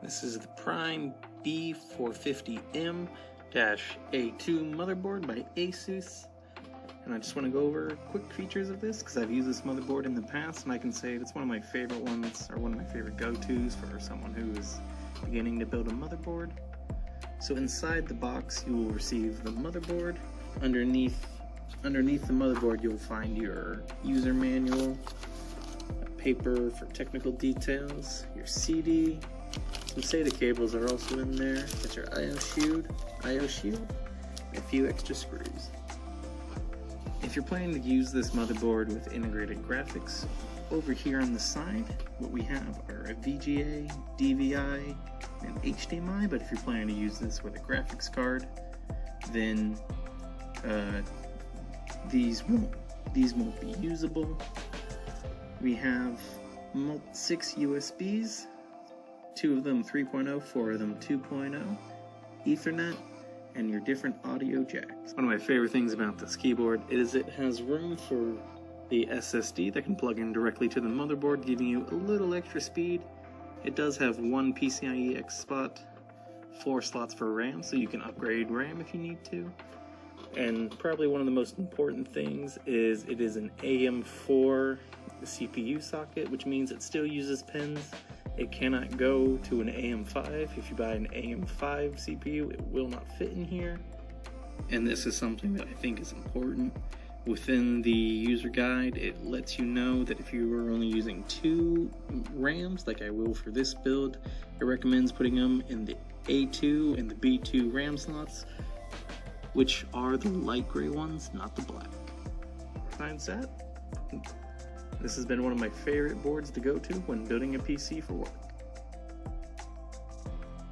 This is the Prime B450M-A2 motherboard by Asus, and I just want to go over quick features of this because I've used this motherboard in the past and I can say it's one of my favorite ones, or one of my favorite go-tos for someone who is beginning to build a motherboard. So inside the box you will receive the motherboard. Underneath the motherboard you'll find your user manual, paper for technical details, your CD, some SATA cables are also in there, get your IO shield, and a few extra screws. If you're planning to use this motherboard with integrated graphics, over here on the side, what we have are a VGA, DVI, and HDMI, but if you're planning to use this with a graphics card, then these won't be usable. We have 6 USBs, 2 of them 3.0, 4 of them 2.0, Ethernet, and your different audio jacks. One of my favorite things about this keyboard is it has room for the SSD that can plug in directly to the motherboard, giving you a little extra speed. It does have 1 PCIe X spot, 4 slots for RAM, so you can upgrade RAM if you need to. And probably one of the most important things is it is an AM4 CPU socket, which means it still uses pins. It cannot go to an AM5. If you buy an AM5 CPU, it will not fit in here. And this is something that I think is important. Within the user guide, it lets you know that if you are only using 2 RAMs, like I will for this build, it recommends putting them in the A2 and the B2 RAM slots, which are the light gray ones, not the black. Besides that, this has been one of my favorite boards to go to when building a PC for work.